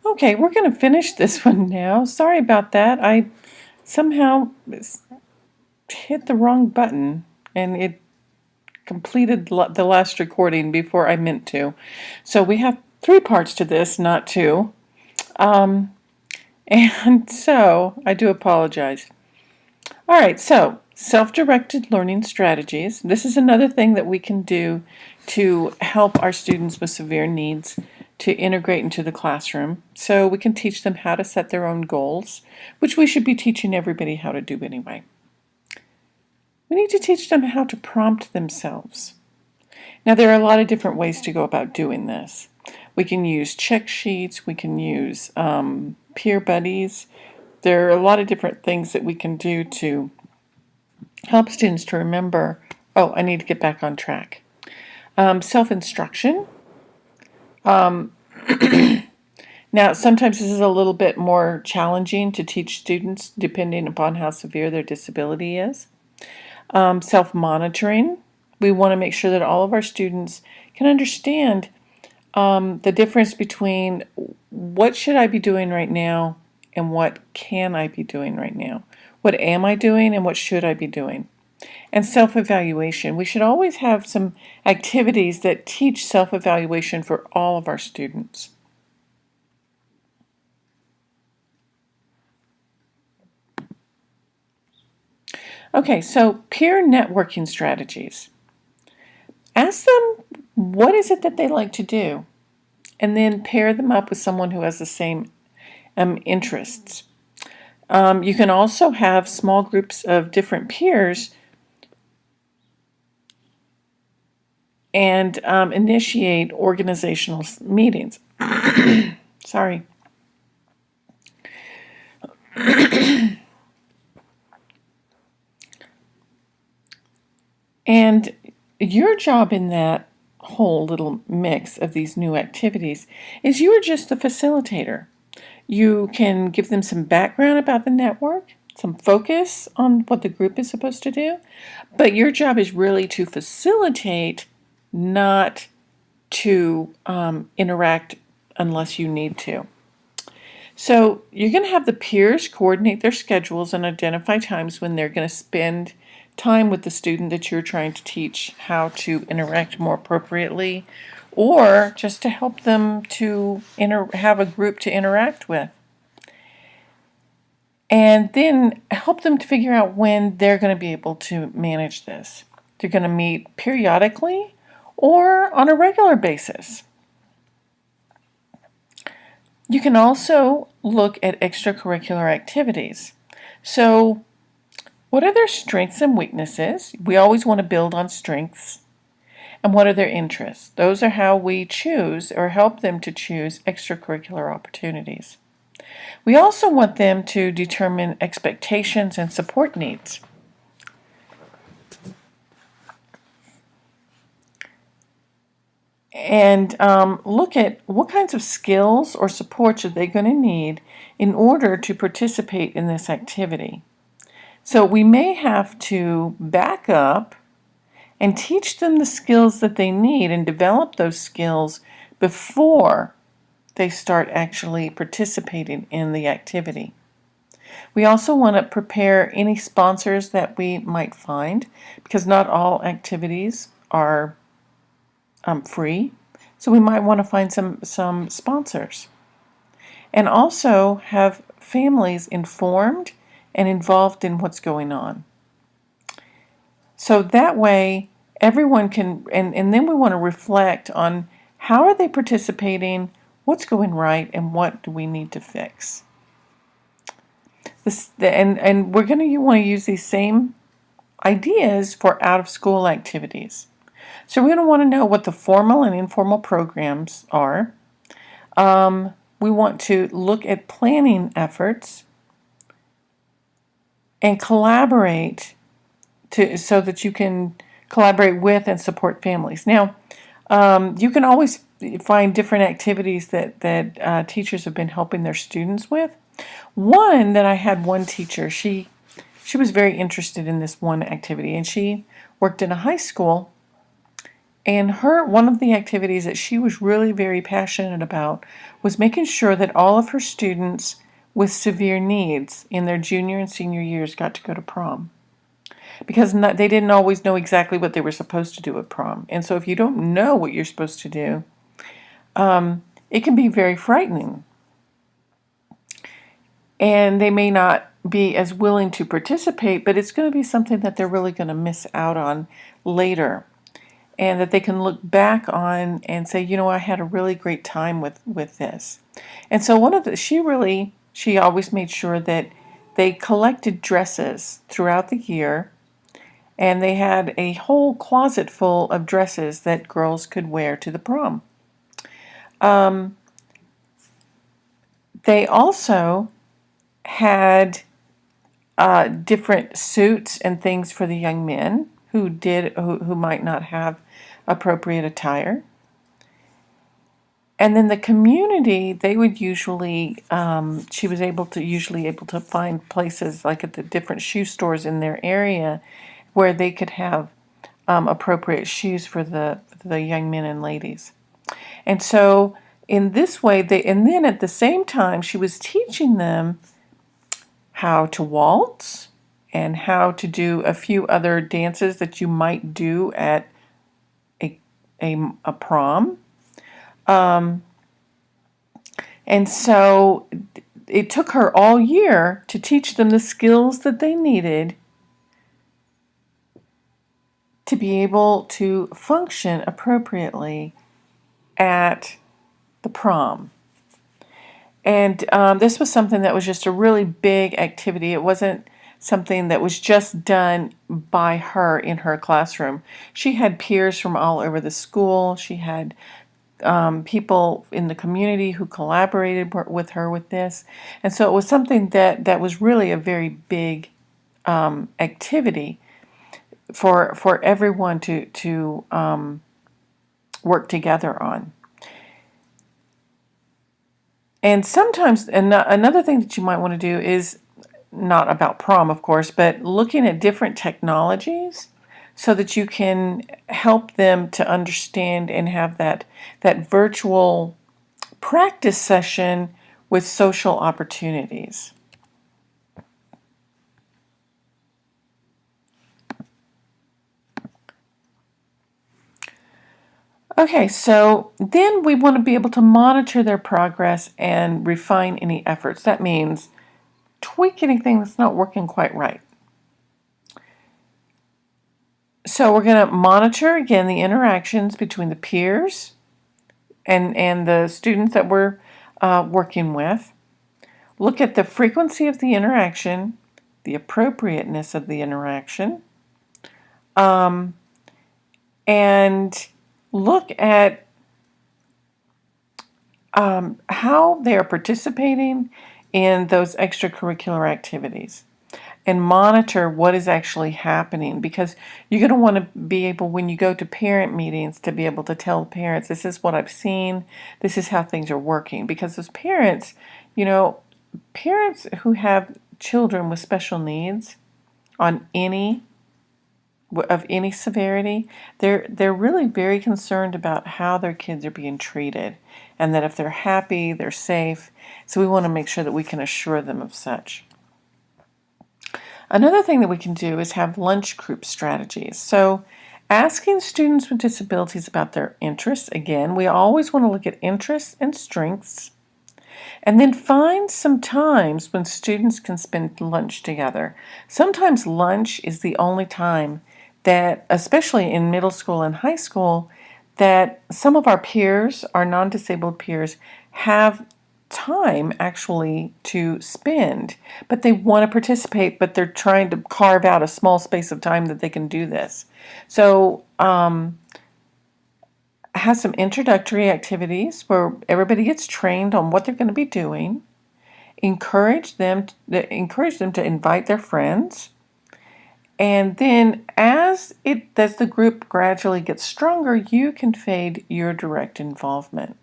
Okay, we're going to finish this one now. Sorry about that. I somehow hit the wrong button and it completed the last recording before I meant to. So we have 3 parts to this, not 2. Um, and so I do apologize. All right, so self-directed learning strategies. This is another thing that we can do to help our students with severe needs to integrate into the classroom. So we can teach them how to set their own goals, which we should be teaching everybody how to do anyway. We need to teach them how to prompt themselves. Now, there are a lot of different ways to go about doing this. We can use check sheets, we can use peer buddies. There are a lot of different things that we can do to help students to remember, oh, I need to get back on track. Self-instruction. Now, sometimes this is a little bit more challenging to teach students depending upon how severe their disability is. Self-monitoring. We want to make sure that all of our students can understand the difference between what should I be doing right now and what can I be doing right now. What am I doing and what should I be doing? And self-evaluation. We should always have some activities that teach self-evaluation for all of our students. Okay, so peer networking strategies. Ask them what is it that they like to do, and then pair them up with someone who has the same interests. You can also have small groups of different peers and initiate organizational meetings. Sorry. And your job in that whole little mix of these new activities is you are just the facilitator. You can give them some background about the network, some focus on what the group is supposed to do, but your job is really to facilitate, not to interact unless you need to. So you're going to have the peers coordinate their schedules and identify times when they're going to spend time with the student that you're trying to teach how to interact more appropriately, or just to help them to have a group to interact with. And then help them to figure out when they're going to be able to manage this. They're going to meet periodically or on a regular basis. You can also look at extracurricular activities. So, what are their strengths and weaknesses? We always want to build on strengths. And what are their interests? Those are how we choose or help them to choose extracurricular opportunities. We also want them to determine expectations and support needs. And look at what kinds of skills or supports are they going to need in order to participate in this activity. So we may have to back up and teach them the skills that they need and develop those skills before they start actually participating in the activity. We also want to prepare any sponsors that we might find, because not all activities are free. So we might want to find some sponsors. And also have families informed and involved in what's going on. So that way everyone can, and then we want to reflect on how are they participating, what's going right, and what do we need to fix. And we're going to want to use these same ideas for out-of-school activities. So we're going to want to know what the formal and informal programs are. We want to look at planning efforts and collaborate so that you can collaborate with and support families. Now, you can always find different activities that teachers have been helping their students with. One that I had one teacher, she was very interested in this one activity, and she worked in a high school, And one of the activities that she was really very passionate about was making sure that all of her students with severe needs in their junior and senior years got to go to prom. Because they didn't always know exactly what they were supposed to do at prom. And so if you don't know what you're supposed to do, it can be very frightening. And they may not be as willing to participate, but it's going to be something that they're really going to miss out on later. And that they can look back on and say, I had a really great time with this. And so she always made sure that they collected dresses throughout the year, and they had a whole closet full of dresses that girls could wear to the prom. They also had different suits and things for the young men who might not have appropriate attire. And then the community, they would usually, she was usually able to find places like at the different shoe stores in their area where they could have appropriate shoes for the young men and ladies. And so in this way, and then at the same time, she was teaching them how to waltz and how to do a few other dances that you might do at a prom. And so it took her all year to teach them the skills that they needed to be able to function appropriately at the prom. And this was something that was just a really big activity. It wasn't something that was just done by her in her classroom. She had peers from all over the school. She had people in the community who collaborated with her with this. And so it was something that was really a very big activity for everyone to work together on. And sometimes another thing that you might want to do is not about prom, of course, but looking at different technologies so that you can help them to understand and have that virtual practice session with social opportunities. Okay, so then we want to be able to monitor their progress and refine any efforts. That means tweak anything that's not working quite right. So we're going to monitor, again, the interactions between the peers and the students that we're working with. Look at the frequency of the interaction, the appropriateness of the interaction, and look at how they are participating in those extracurricular activities, and monitor what is actually happening, because you're going to want to be able, when you go to parent meetings, to be able to tell parents, this is what I've seen, this is how things are working. Because as parents, parents who have children with special needs of any severity, they're really very concerned about how their kids are being treated, and that if they're happy, they're safe. So we want to make sure that we can assure them of such. Another thing that we can do is have lunch group strategies. So asking students with disabilities about their interests, again, we always want to look at interests and strengths, and then find some times when students can spend lunch together. Sometimes lunch is the only time that, especially in middle school and high school, that some of our peers, our non-disabled peers, have time actually to spend, but they want to participate, but they're trying to carve out a small space of time that they can do this. So have some introductory activities where everybody gets trained on what they're going to be doing. Encourage them to invite their friends. And then as the group gradually gets stronger, you can fade your direct involvement.